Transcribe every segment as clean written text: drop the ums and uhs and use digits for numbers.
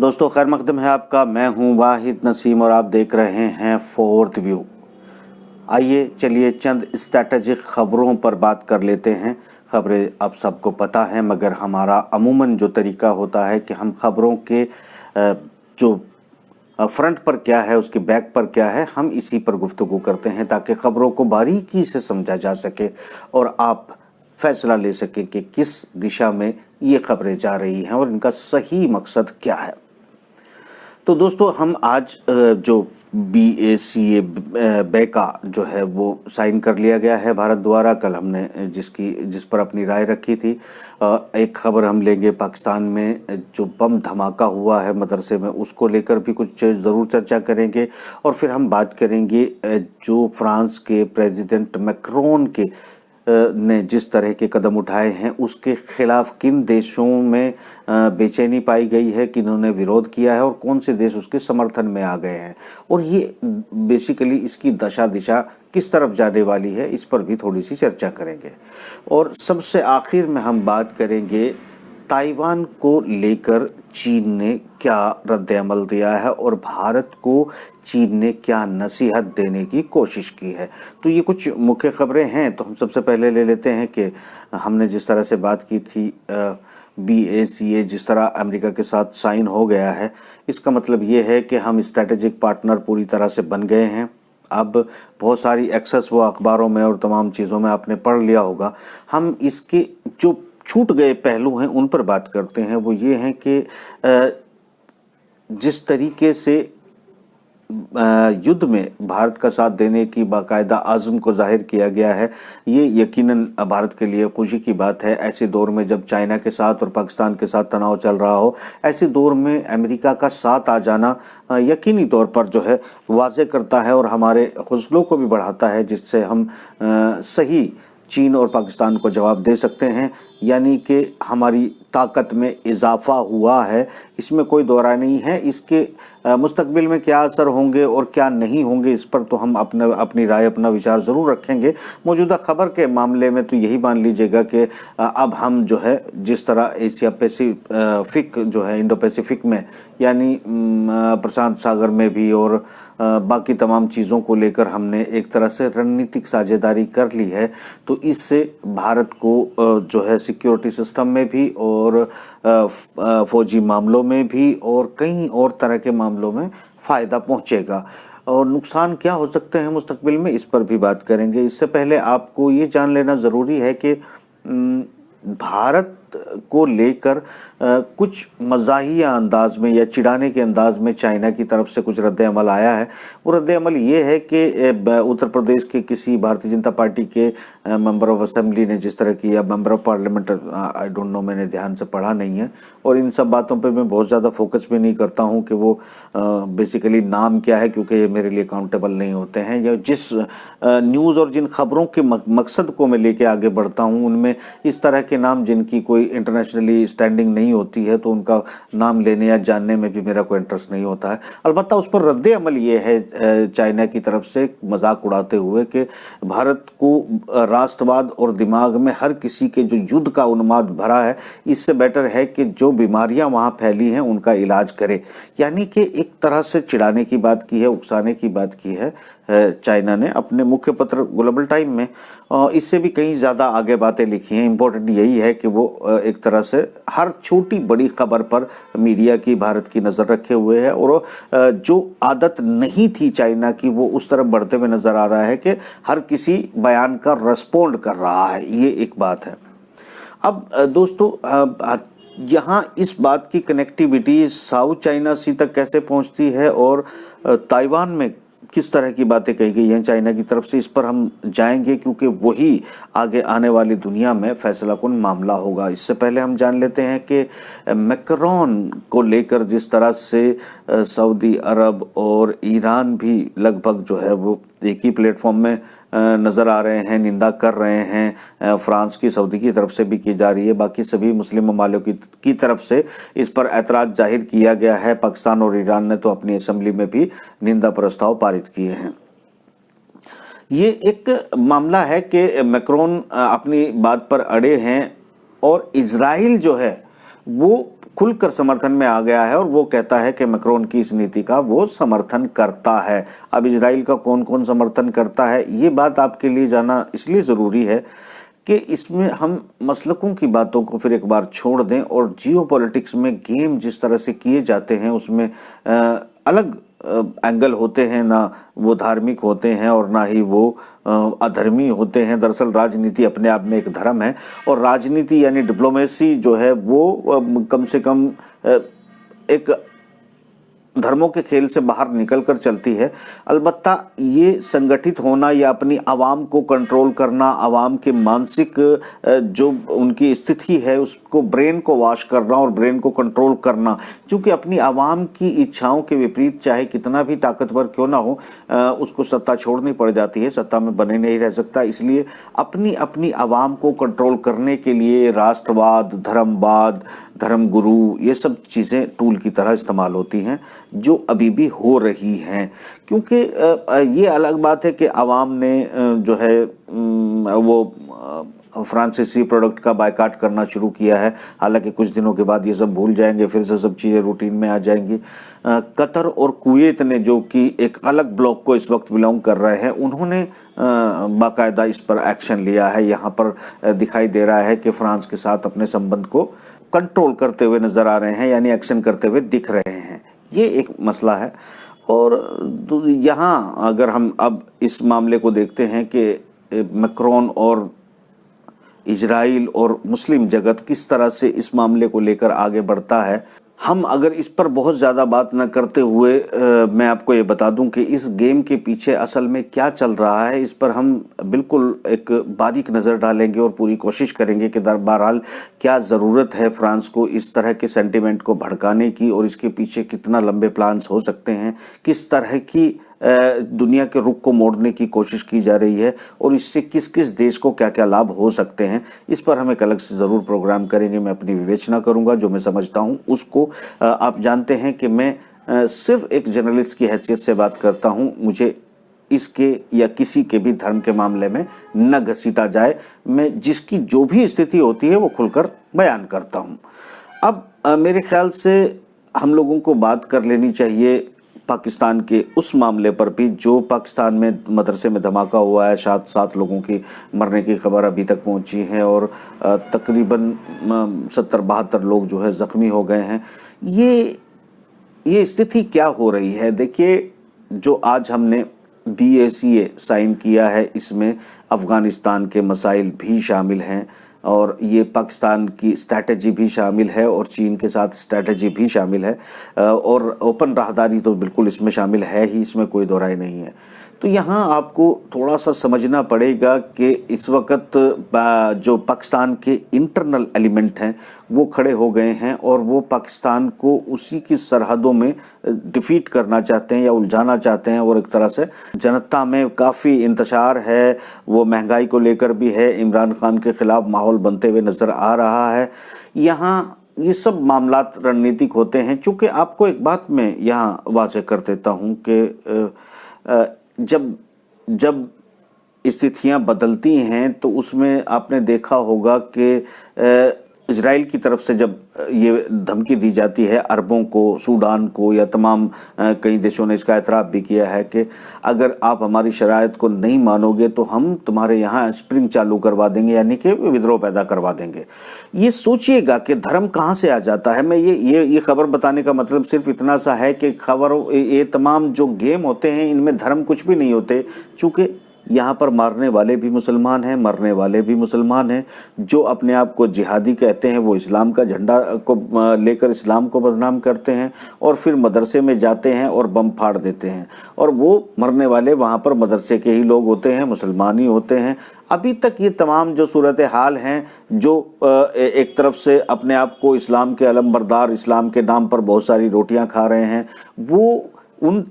दोस्तों खैर मकदम है आपका। मैं हूं वाहिद नसीम और आप देख रहे हैं फोर्थ व्यू। आइए चलिए चंद स्ट्रैटेजिक खबरों पर बात कर लेते हैं। खबरें अब सबको पता है, मगर हमारा अमूमन जो तरीका होता है कि हम खबरों के जो फ्रंट पर क्या है, उसके बैक पर क्या है, हम इसी पर गुफ्तगू करते हैं ताकि खबरों को बारीकी से समझा जा सके और आप फैसला ले सकें कि किस दिशा में ये खबरें जा रही हैं और इनका सही मकसद क्या है। तो दोस्तों हम आज जो BACA बैका जो है वो साइन कर लिया गया है भारत द्वारा। कल हमने जिस पर अपनी राय रखी थी। एक खबर हम लेंगे, पाकिस्तान में जो बम धमाका हुआ है मदरसे में, उसको लेकर भी कुछ ज़रूर चर्चा करेंगे। और फिर हम बात करेंगे जो फ्रांस के प्रेसिडेंट मैक्रोन के ने जिस तरह के कदम उठाए हैं उसके खिलाफ किन देशों में बेचैनी पाई गई है, किन्होंने विरोध किया है और कौन से देश उसके समर्थन में आ गए हैं, और ये बेसिकली इसकी दशा दिशा किस तरफ जाने वाली है, इस पर भी थोड़ी सी चर्चा करेंगे। और सबसे आखिर में हम बात करेंगे ताइवान को लेकर चीन ने क्या रद्द-ए-अमल दिया है और भारत को चीन ने क्या नसीहत देने की कोशिश की है। तो ये कुछ मुख्य खबरें हैं। तो हम सबसे पहले ले लेते हैं कि हमने जिस तरह से बात की थी, BACA जिस तरह अमेरिका के साथ साइन हो गया है, इसका मतलब ये है कि हम स्ट्रैटेजिक पार्टनर पूरी तरह से बन गए हैं। अब बहुत सारी एक्सेस वो अखबारों में और तमाम चीज़ों में आपने पढ़ लिया होगा। हम इसके जो छूट गए पहलू हैं उन पर बात करते हैं। वो ये हैं कि जिस तरीके से युद्ध में भारत का साथ देने की बाकायदा आज़म को जाहिर किया गया है, ये यकीनन भारत के लिए खुशी की बात है। ऐसे दौर में जब चाइना के साथ और पाकिस्तान के साथ तनाव चल रहा हो, ऐसे दौर में अमेरिका का साथ आ जाना यकीनी तौर पर जो है वाज़े करता है और हमारे हौसलों को भी बढ़ाता है, जिससे हम सही चीन और पाकिस्तान को जवाब दे सकते हैं। यानी कि हमारी ताकत में इजाफा हुआ है, इसमें कोई दो राय नहीं है। इसके मुस्तकबिल में क्या असर होंगे और क्या नहीं होंगे, इस पर तो हम अपनी राय, अपना विचार ज़रूर रखेंगे। मौजूदा खबर के मामले में तो यही मान लीजिएगा कि अब हम जो है जिस तरह एशिया पैसिफिक जो है, इंडो पैसिफिक में, यानी प्रशांत सागर में भी और बाकी तमाम चीज़ों को लेकर हमने एक तरह से रणनीतिक साझेदारी कर ली है। तो इससे भारत को जो है सिक्योरिटी सिस्टम में भी और फौजी मामलों में भी और कई और तरह के मामलों में फ़ायदा पहुंचेगा। और नुकसान क्या हो सकते हैं मुस्तकबिल में, इस पर भी बात करेंगे। इससे पहले आपको ये जान लेना ज़रूरी है कि भारत को लेकर कुछ मज़ाहिया अंदाज में या चिढ़ाने के अंदाज में चाइना की तरफ से कुछ रद्द-ए-अमल आया है। वो रद्द-ए-अमल ये है कि उत्तर प्रदेश के किसी भारतीय जनता पार्टी के मेंबर ऑफ असेंबली ने जिस तरह की, या member of parliament, I don't know, मैंने ध्यान से पढ़ा नहीं है और इन सब बातों पे मैं बहुत ज़्यादा फोकस भी नहीं करता हूँ कि वो बेसिकली नाम क्या है, क्योंकि ये मेरे लिए काउंटेबल नहीं होते हैं। या जिस न्यूज़ और जिन खबरों के मकसद को मैं लेके आगे बढ़ता हूँ उनमें इस तरह के नाम जिनकी कोई इंटरनेशनली स्टैंडिंग नहीं होती है, तो उनका नाम लेने या जानने में भी मेरा कोई इंटरेस्ट नहीं होता है। अलबत्ता उस पर रद्द-ए-अमल ये है चाइना की तरफ से मजाक उड़ाते हुए कि भारत को राष्ट्रवाद और दिमाग में हर किसी के जो युद्ध का उन्माद भरा है, इससे बेटर है कि जो बीमारियां वहां फैली हैं उनका इलाज करे। यानी कि एक तरह से चिढ़ाने की बात की है, उकसाने की बात की है चाइना ने अपने मुख्य पत्र ग्लोबल टाइम में। इससे भी कहीं ज़्यादा आगे बातें लिखी हैं। इम्पोर्टेंट यही है कि वो एक तरह से हर छोटी बड़ी खबर पर मीडिया की, भारत की नज़र रखे हुए है और जो आदत नहीं थी चाइना की, वो उस तरफ बढ़ते हुए नज़र आ रहा है कि हर किसी बयान का रिस्पोंड कर रहा है। ये एक बात है। अब दोस्तों यहाँ इस बात की कनेक्टिविटी साउथ चाइना सी तक कैसे पहुँचती है और ताइवान में किस तरह की बातें कही गई हैं चाइना की तरफ से, इस पर हम जाएंगे, क्योंकि वही आगे आने वाली दुनिया में फैसलाकुन मामला होगा। इससे पहले हम जान लेते हैं कि मैक्रोन को लेकर जिस तरह से सऊदी अरब और ईरान भी लगभग जो है वो एक ही प्लेटफॉर्म में नज़र आ रहे हैं, निंदा कर रहे हैं। फ्रांस की, सऊदी की तरफ से भी की जा रही है, बाकी सभी मुस्लिम ममालिक की तरफ से इस पर ऐतराज़ जाहिर किया गया है। पाकिस्तान और ईरान ने तो अपनी असेंबली में भी निंदा प्रस्ताव पारित किए हैं। ये एक मामला है कि मैक्रोन अपनी बात पर अड़े हैं और इजराइल जो है वो खुलकर समर्थन में आ गया है और वो कहता है कि मैक्रोन की इस नीति का वो समर्थन करता है। अब इजराइल का कौन कौन समर्थन करता है, ये बात आपके लिए जाना इसलिए ज़रूरी है कि इसमें हम मसलकों की बातों को फिर एक बार छोड़ दें और जियोपॉलिटिक्स में गेम जिस तरह से किए जाते हैं उसमें अलग एंगल होते हैं, ना वो धार्मिक होते हैं और ना ही वो अधर्मी होते हैं। दरअसल राजनीति अपने आप में एक धर्म है और राजनीति यानी डिप्लोमेसी जो है वो कम से कम एक धर्मों के खेल से बाहर निकलकर चलती है। अलबत्ता ये संगठित होना या अपनी आवाम को कंट्रोल करना, आवाम के मानसिक जो उनकी स्थिति है उसको, ब्रेन को वॉश करना और ब्रेन को कंट्रोल करना, क्योंकि अपनी आवाम की इच्छाओं के विपरीत चाहे कितना भी ताकतवर क्यों ना हो उसको सत्ता छोड़नी पड़ जाती है, सत्ता में बने नहीं रह सकता। इसलिए अपनी अपनी आवाम को कंट्रोल करने के लिए राष्ट्रवाद, धर्मवाद, धर्मगुरु, ये सब चीज़ें टूल की तरह इस्तेमाल होती हैं, जो अभी भी हो रही हैं। क्योंकि ये अलग बात है कि आवाम ने जो है वो फ्रांसीसी प्रोडक्ट का बायकाट करना शुरू किया है। हालांकि कुछ दिनों के बाद ये सब भूल जाएंगे, फिर से सब चीज़ें रूटीन में आ जाएंगी। कतर और कुवैत ने, जो कि एक अलग ब्लॉक को इस वक्त बिलोंग कर रहे हैं, उन्होंने बाकायदा इस पर एक्शन लिया है। यहाँ पर दिखाई दे रहा है कि फ्रांस के साथ अपने संबंध को कंट्रोल करते हुए नज़र आ रहे हैं, यानी एक्शन करते हुए दिख रहे हैं। ये एक मसला है। और यहाँ अगर हम अब इस मामले को देखते हैं कि मैक्रोन और इजराइल और मुस्लिम जगत किस तरह से इस मामले को लेकर आगे बढ़ता है, हम अगर इस पर बहुत ज़्यादा बात न करते हुए मैं आपको ये बता दूं कि इस गेम के पीछे असल में क्या चल रहा है, इस पर हम बिल्कुल एक बारीक नज़र डालेंगे और पूरी कोशिश करेंगे कि बहरहाल क्या ज़रूरत है फ्रांस को इस तरह के सेंटिमेंट को भड़काने की और इसके पीछे कितना लंबे प्लान्स हो सकते हैं, किस तरह की दुनिया के रुख को मोड़ने की कोशिश की जा रही है और इससे किस किस देश को क्या क्या लाभ हो सकते हैं। इस पर हम एक अलग से ज़रूर प्रोग्राम करेंगे। मैं अपनी विवेचना करूंगा, जो मैं समझता हूं उसको। आप जानते हैं कि मैं सिर्फ एक जर्नलिस्ट की हैसियत से बात करता हूं, मुझे इसके या किसी के भी धर्म के मामले में न घसीटा जाए। मैं जिसकी जो भी स्थिति होती है वो खुलकर बयान करता हूँ। अब मेरे ख्याल से हम लोगों को बात कर लेनी चाहिए पाकिस्तान के उस मामले पर भी, जो पाकिस्तान में मदरसे में धमाका हुआ है। 7 लोगों की मरने की खबर अभी तक पहुंची है और तकरीबन 70-72 लोग जो है ज़ख्मी हो गए हैं। ये स्थिति क्या हो रही है? देखिए, जो आज हमने DACA साइन किया है, इसमें अफ़गानिस्तान के मसाइल भी शामिल हैं और ये पाकिस्तान की स्ट्रैटेजी भी शामिल है और चीन के साथ स्ट्रैटेजी भी शामिल है और ओपन राहदारी तो बिल्कुल इसमें शामिल है ही, इसमें कोई दो राय नहीं है। तो यहाँ आपको थोड़ा सा समझना पड़ेगा कि इस वक्त जो पाकिस्तान के इंटरनल एलिमेंट हैं वो खड़े हो गए हैं और वो पाकिस्तान को उसी की सरहदों में डिफीट करना चाहते हैं या उलझाना चाहते हैं। और एक तरह से जनता में काफ़ी इंतशार है, वो महंगाई को लेकर भी है, इमरान खान के ख़िलाफ़ माहौल बनते हुए नज़र आ रहा है। यहाँ ये सब मामलात रणनीतिक होते हैं। चूँकि आपको एक बात मैं यहाँ वाज़ेह कर देता हूँ कि जब स्थितियां बदलती हैं तो उसमें आपने देखा होगा कि इजराइल की तरफ से जब ये धमकी दी जाती है अरबों को, सूडान को या तमाम कई देशों ने इसका एतराफ़ भी किया है कि अगर आप हमारी शराइत को नहीं मानोगे तो हम तुम्हारे यहाँ स्प्रिंग चालू करवा देंगे, यानी कि विद्रोह पैदा करवा देंगे। ये सोचिएगा कि धर्म कहाँ से आ जाता है। मैं ये खबर बताने का मतलब सिर्फ इतना सा है कि ये तमाम जो गेम होते हैं इनमें धर्म कुछ भी नहीं होते, चूँकि यहाँ पर मारने वाले भी मुसलमान हैं, मरने वाले भी मुसलमान हैं। जो अपने आप को जिहादी कहते हैं वो इस्लाम का झंडा को लेकर इस्लाम को बदनाम करते हैं और फिर मदरसे में जाते हैं और बम फाड़ देते हैं। और वो मरने वाले वहाँ पर मदरसे के ही लोग होते हैं, मुसलमान ही होते हैं। अभी तक ये तमाम जो सूरत हाल हैं, जो एक तरफ से अपने आप को इस्लाम के अलमबरदार, इस्लाम के नाम पर बहुत सारी रोटियाँ खा रहे हैं, वो इन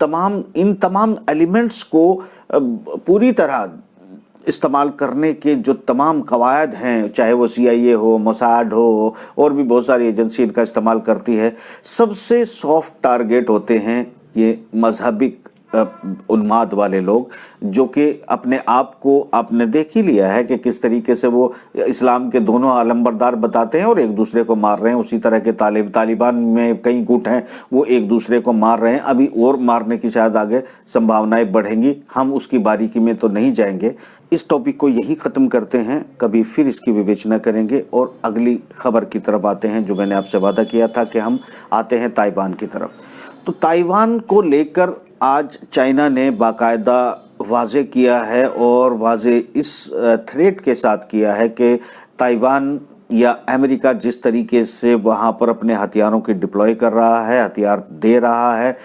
तमाम एलिमेंट्स को पूरी तरह इस्तेमाल करने के जो तमाम कवायद हैं, चाहे वो CIA हो, मोसाद हो, और भी बहुत सारी एजेंसी इनका इस्तेमाल करती है। सबसे सॉफ्ट टारगेट होते हैं ये मजहबी उन्माद वाले लोग, जो कि अपने आप को आपने देख ही लिया है कि किस तरीके से वो इस्लाम के दोनों अलंबरदार बताते हैं और एक दूसरे को मार रहे हैं। उसी तरह के तालिबान में कई गुट हैं, वो एक दूसरे को मार रहे हैं। अभी और मारने की शायद आगे संभावनाएं बढ़ेंगी, हम उसकी बारीकी में तो नहीं जाएंगे। इस टॉपिक को यही ख़त्म करते हैं, कभी फिर इसकी विवेचना करेंगे और अगली खबर की तरफ आते हैं, जो मैंने आपसे वादा किया था कि हम आते हैं ताइवान की तरफ। तो ताइवान को लेकर आज चाइना ने बाकायदा वाजे किया है और वाजे इस थ्रेट के साथ किया है कि ताइवान या अमेरिका जिस तरीके से वहाँ पर अपने हथियारों की डिप्लॉय कर रहा है, हथियार दे रहा है,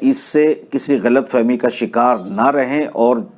इससे किसी गलतफहमी का शिकार ना रहें। और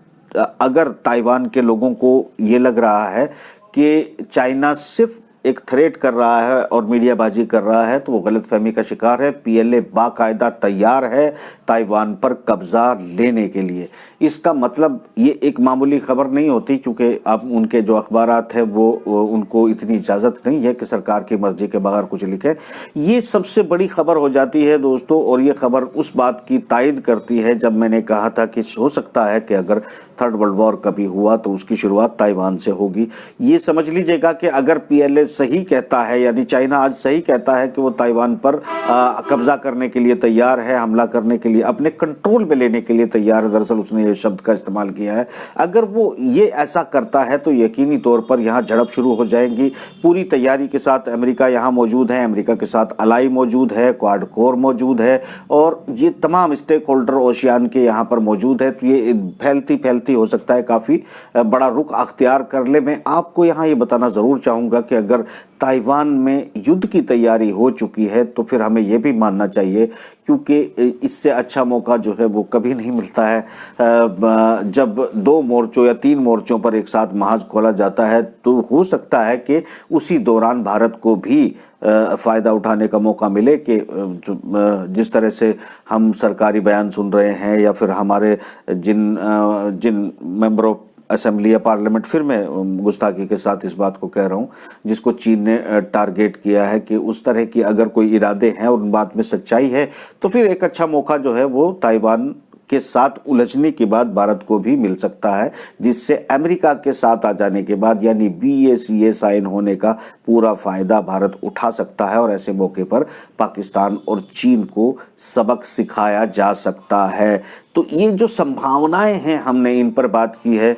अगर ताइवान के लोगों को ये लग रहा है कि चाइना सिर्फ एक थ्रेट कर रहा है और मीडियाबाजी कर रहा है, तो वो गलतफहमी का शिकार है। पीएलए बाकायदा तैयार है ताइवान पर कब्जा लेने के लिए। इसका मतलब ये एक मामूली खबर नहीं होती, क्योंकि अब उनके जो अखबारात है वो उनको इतनी इजाज़त नहीं है कि सरकार की मर्जी के बगैर कुछ लिखे। ये सबसे बड़ी खबर हो जाती है दोस्तों, और ये खबर उस बात की तायद करती है जब मैंने कहा था कि हो सकता है कि अगर थर्ड वर्ल्ड वॉर कभी हुआ तो उसकी शुरुआत ताइवान से होगी। ये समझ लीजिएगा कि अगर पीएलए सही कहता है, यानी चाइना आज सही कहता है कि वो ताइवान पर कब्जा करने के लिए तैयार है, हमला करने के लिए, अपने कंट्रोल में लेने के लिए तैयार है, दरअसल उसने ये शब्द का इस्तेमाल किया है। अगर वो ये ऐसा करता है तो यकीनी तौर पर यहाँ झड़प शुरू हो जाएंगी। पूरी तैयारी के साथ अमेरिका यहाँ मौजूद है, अमेरिका के साथ अलाई मौजूद है, क्वाड कोर मौजूद है, और ये तमाम स्टेक होल्डर ओशियान के यहाँ पर मौजूद है। तो ये फैलती हो सकता है काफ़ी बड़ा रुख अख्तियार कर ले। मैं आपको यहाँ ये बताना ज़रूर चाहूँगा कि अगर ताइवान में युद्ध की तैयारी हो चुकी है तो फिर हमें यह भी मानना चाहिए, क्योंकि इससे अच्छा मौका जो है वो कभी नहीं मिलता है। जब 2 मोर्चों या 3 मोर्चों पर एक साथ महाज खोला जाता है तो हो सकता है कि उसी दौरान भारत को भी फ़ायदा उठाने का मौका मिले कि जिस तरह से हम सरकारी बयान सुन रहे हैं, या फिर हमारे जिन मेंबर ऑफ असेंबली या पार्लियामेंट, फिर मैं गुस्ताखी के साथ इस बात को कह रहा हूँ, जिसको चीन ने टारगेट किया है, कि उस तरह की अगर कोई इरादे हैं और उन बात में सच्चाई है तो फिर एक अच्छा मौका जो है वो ताइवान के साथ उलझने के बाद भारत को भी मिल सकता है, जिससे अमेरिका के साथ आ जाने के बाद यानी BACA साइन होने का पूरा फायदा भारत उठा सकता है, और ऐसे मौके पर पाकिस्तान और चीन को सबक सिखाया जा सकता है। तो ये जो संभावनाएं हैं, हमने इन पर बात की है।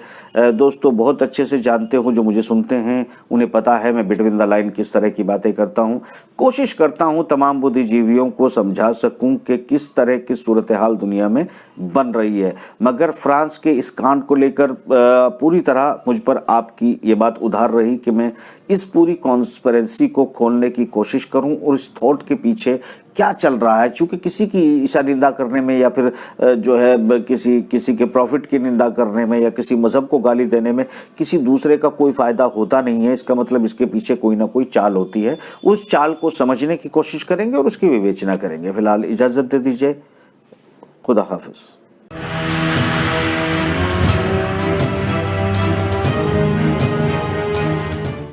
दोस्तों बहुत अच्छे से जानते हो, जो मुझे सुनते हैं उन्हें पता है मैं बिटवीन द लाइन किस तरह की बातें करता हूं। कोशिश करता हूं तमाम बुद्धिजीवियों को समझा सकूं कि किस तरह की सूरत हाल दुनिया में बन रही है। मगर फ्रांस के इस कांड को लेकर पूरी तरह मुझ पर आपकी ये बात उधार रही कि मैं इस पूरी कॉन्स्पिरेंसी को खोलने की कोशिश करूं और इस थॉट के पीछे क्या चल रहा है। चूँकि किसी की ईशा निंदा करने में, या फिर जो है किसी के प्रॉफिट की निंदा करने में, या किसी मज़हब को गाली देने में किसी दूसरे का कोई फ़ायदा होता नहीं है। इसका मतलब इसके पीछे कोई ना कोई चाल होती है। उस चाल को समझने की कोशिश करेंगे और उसकी विवेचना करेंगे। फिलहाल इजाज़त दे दीजिए। खुदा हाफिज़।